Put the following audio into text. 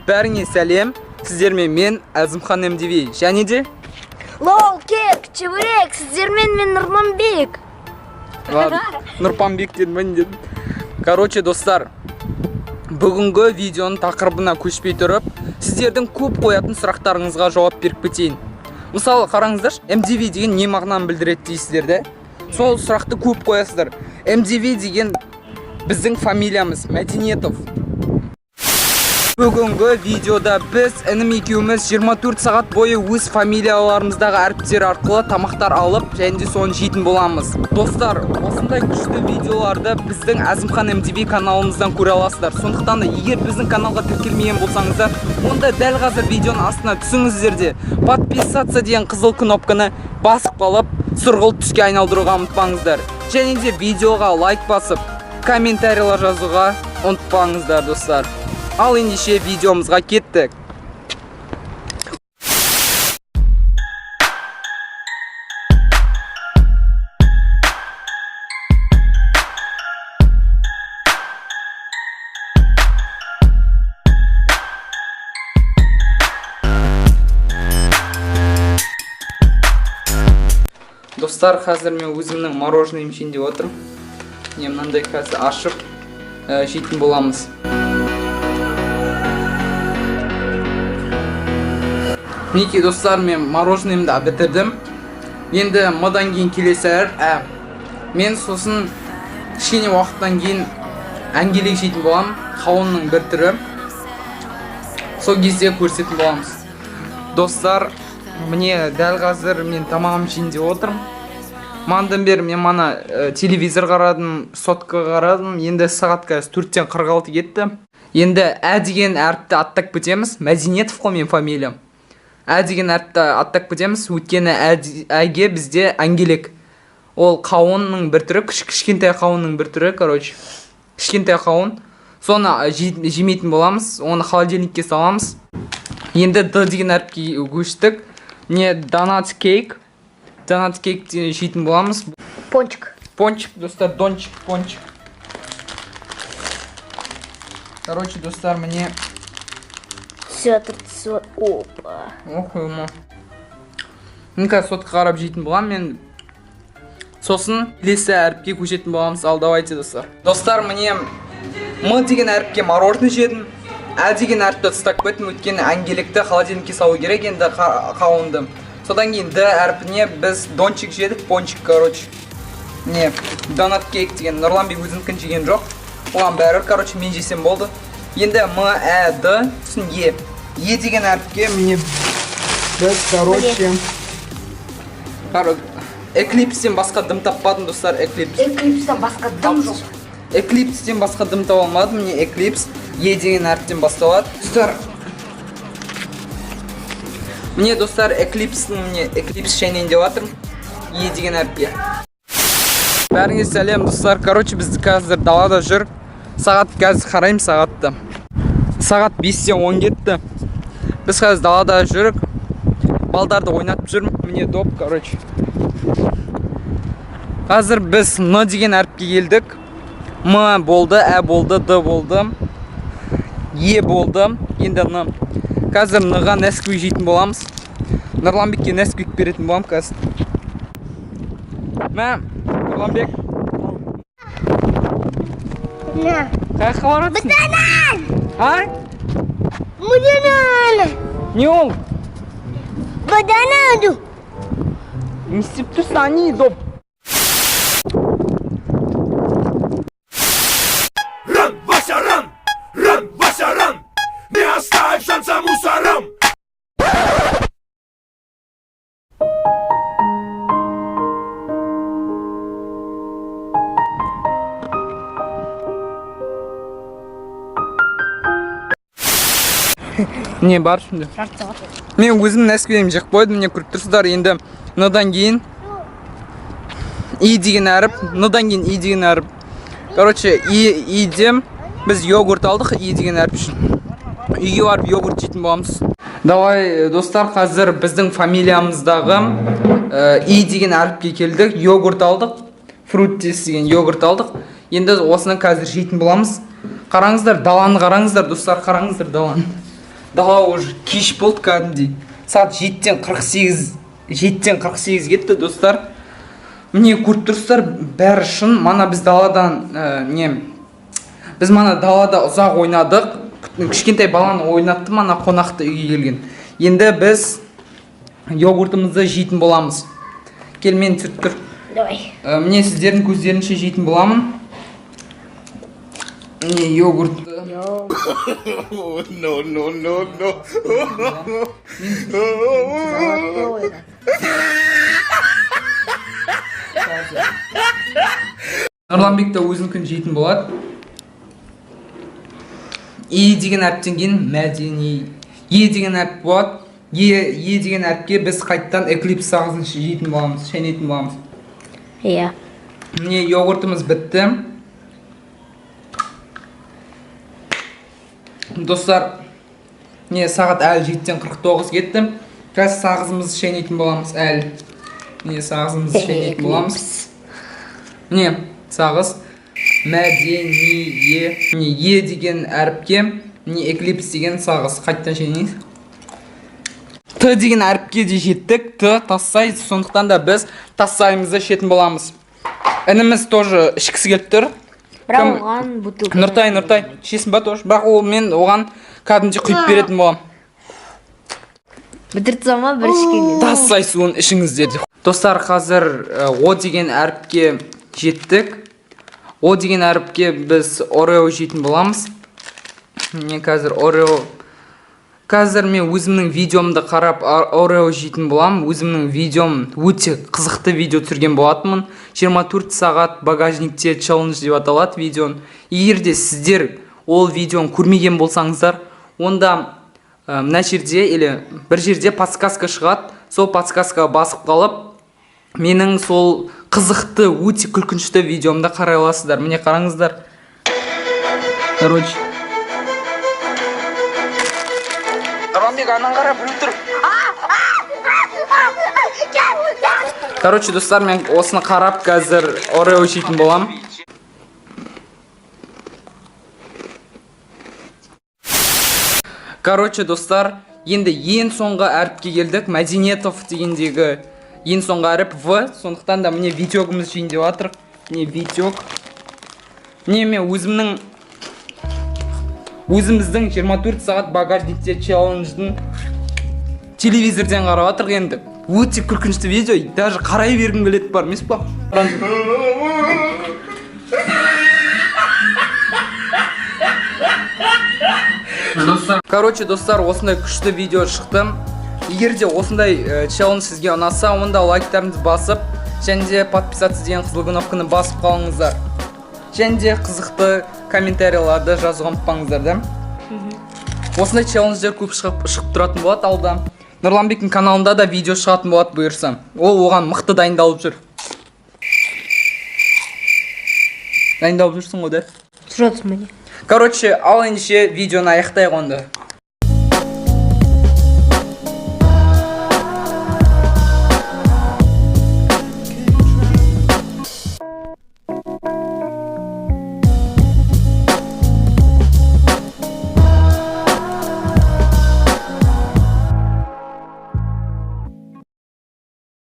Бәріңе сәлем. Сіздермен мен Әзімхан МДВ. Және де Лол, кек, чебурек, сіздермен мен Нұрманбек. Нұрпанбек дедім. Короче, достар, бүгінгі видеоның тақырыбына көшпей тұрып, сіздердің көп қоятын сұрақтарыңызға жауап беріп кетейін. Мысалы, қараңыздар, МДВ деген не мағынаны білдіреді дейсіздер де? Сол сұрақты көп қоясыздар. МДВ деген біздің фамилиямыз, Мәдениетов. Бүгінгі видеода біз інім екеуміз 24 сағат бойы өз фамилияларымыздағы әріптер арқылы тамақтар алып, және де соны жейтін боламыз. Достар, осындай күшті видеоларды біздің Әзімхан МДВ каналымыздан көре аласыздар. Сондықтан да егер біздің каналға тіркелмеген болсаңыздар, онда дәл қазір видеоның астына түсіңіздер де подписаться деген қызыл кнопканы басып қалып, сұрғылт түске айналдыруға ұмытпаңыздар. Және де видеоға лайк басып, комментарийлер жазуға ұмытпаңыздар, достар. Ал ендеше видеомызға кеттік. Достар, қазір мен өзімнің мороженым ішінде отырмын. Мынандай қазір ашып жейтін боламыз. Мінекей достар, мен мороженымды бітірдім. Енді мыдан кейін келесі мен сосын кішкене уақыттан кейін әңгелек жейтін боламын. Қауынның бір түрі. Сол кезде көрсететін боламыз. Достар, міне дәл қазір мен тамағым ішінде отырмын. Мандан бері мен мана телевизор қарадым, сотка қарадым. Енді сағат қазір 4-тен 46 кетті. Енді деген әріпті аттап кетеміз. Мәдениетов қой мен фамилиям. Деген әріпті аттап кетеміз. Өйткені әге бізде әңгелек. Ол қауынның бір түрі, кішкентай қауынның бір түрі, короче. Кішкентай қауын. Соны жемейтін боламыз. Оны холодильникке саламыз. Енді деген әріпке көштік. Не донат кейк. Донат кейк жейтін боламыз. Пончик. Пончик, достар, дончик, пончик. Короче, достар, мне... Все, опа. Охуйма. Мен қазір сотқа қарап жейтін болам. Мен сосын келесі әріпке көшетін боламыз. Ал давайте, достар. Достар, мне деген әріпке мороженое жедім. Деген әріпті тастап кеттім. Өйткені әңгелекті холодильникке салу керек, енді қауынды. Содан кейін әрпіне біз дончик жедік, пончик, короче. Не, донат кейк деген Нұрланбек өзінікін жеген жоқ. Оған бәрі, короче, мен жесем болды. Енді сосын деген әріпке міне біз, короче, Эклипстен басқа дым таппадым, достар, Эклипстен басқа дым жоқ. Эклипстен басқа дым таба алмадым, міне Эклипс деген әріптен басталады. Достар, міне достар, Эклипс шайнен деп атырмын, деген әріпке. Бәріңе сәлем, достар. Короче, бізді қазір далада жүр. Сағат қазір қарайым сағатты. Сағат 5-тен 10 кетті. Біз қазір далада жүрік. Балдарды ойнатып жүрмін. Міне доп, короче. Қазір біз деген әріпке келдік. Болды, болды, болды. Болды. Енді қазір ға нәсквик жейтін боламыз. Нұрланбекке нәсквик беретін болам қазір. Нұрланбек. Қайқы бар өтсін? Банан! Банан! Не ол? Банан! Не істеп тұрсың, ани доп. Ран, Вася, ран! Ран, Вася, ран! Не оставь шанса мусорам! Не бар шында? Мен өзім нәсквиім жек қойдым, не көріп тұрсыздар. Енді ныдан кейін деген әріп, ныдан кейін деген әріп. Короче, идем біз йогурт алдық, деген әріп үшін. Үйге барып йогурт жейтін боламыз. Давай, достар, қазір біздің фамилиямыздағы деген әріпке келдік. Йогурт алдық, фруттис деген йогурт алдық. Енді осыны қазір жейтін боламыз. Қараңыздар, даланы қараңыздар, достар, қараңыздар даланы. дала уже кеш болды кәдімгідей. Сағат 7:48 кетті достар. Міне көріп тұрсыздар, бәрі шын. Мана біз даладан біз мана далада ұзақ ойнадық. Кішкентай баланы ойнатты мана қонақты үйге келген. Енді біз йогуртымызды жейтін боламыз. Кел, мен түсіріп тұр. Давай. Міне сіздердің көздерінше жейтін боламын. Міне йогуртты. No, no, no, no. Нұрланбек те өзінікін жейтін болады. И деген әріптен кейін мәдени. Е деген әріп болады. Е деген әріпке біз қайттан эклипс сағызын жейтін боламыз, шайнайтын боламыз. Иә. Міне йогуртымыз бітті. Достар, міне сағат әлі 7:49 кетті. Қазір сағызымызды шайнайтын боламыз әлі. Міне сағызымызды шайнайтын боламыз. Міне сағыз. Мәдение. Міне Е деген әріпке, міне эклипс деген сағыз. Қайттан шайнайық. Т деген әріпке де жеттік. Т тассай, сондықтан да біз тассайымызды ішетін боламыз. Ініміз тоже ішкісі келіп тұр. Бірақ оған бутылка. Нұртай, ішесің ба тоже? Бірақ ол мен оған кәдімгідей құйып беретін болам. Бітіртсам ма бір ішкенде. Тассай суын ішіңіздер. Достар, қазір О деген әріпке жеттік. О деген әріпке біз Орео жейтін боламыз. Мен қазір Орео. Қазір мен өзімнің видеомды қарап Орео жейтін болам. Өзімнің видеом өте қызықты видео түсірген болатынмын. 24 сағат багажникте челлендж деп аталады видеон. Егер де сіздер ол видеоны көрмеген болсаңыздар, онда мына жерде или бір жерде подсказка шығады. Сол подсказкаға басып қалып, менің сол қызықты, өте күлкінішті видеомды қарай аласыздар. Міне қараңыздар. Короче. Нұрланбек, анан қарап біліп тұр. Короче, достар, мен осыны қарап қазір Орео жейтін болам. Короче, достар, енді ең соңғы әріпке келдік. Мәдениетов дегендегі ең соңғы әріп В. Сондықтан да міне видеогымыз жейін деп атырық. Міне видеог. Міне мен өзіміздің 24 сағат багажникте челлендждің телевизорден қарап атырық енді. Өте күлкінішті видео, даже қарай бергім келеді бар, емес па? Короче, достар, осындай күшті видео шықты. Егер де осындай челлендж сізге ұнаса, онда лайктарыңызды басып, және де подписаться деген қызыл кнопканы басып қалыңыздар. Және де қызықты комментарияларды жазуға ұмытпаңыздар, да? Осындай челлендждер көп шығып тұратын болады алда. Нұрланбектің каналында да видео шығатын болады бұйырса. Ол оған мықты дайындалып жүр. Дайындалып жүрсің ғой, да? Жүрсің міне. Короче, ал ендеше видеоны аяқтайық онда.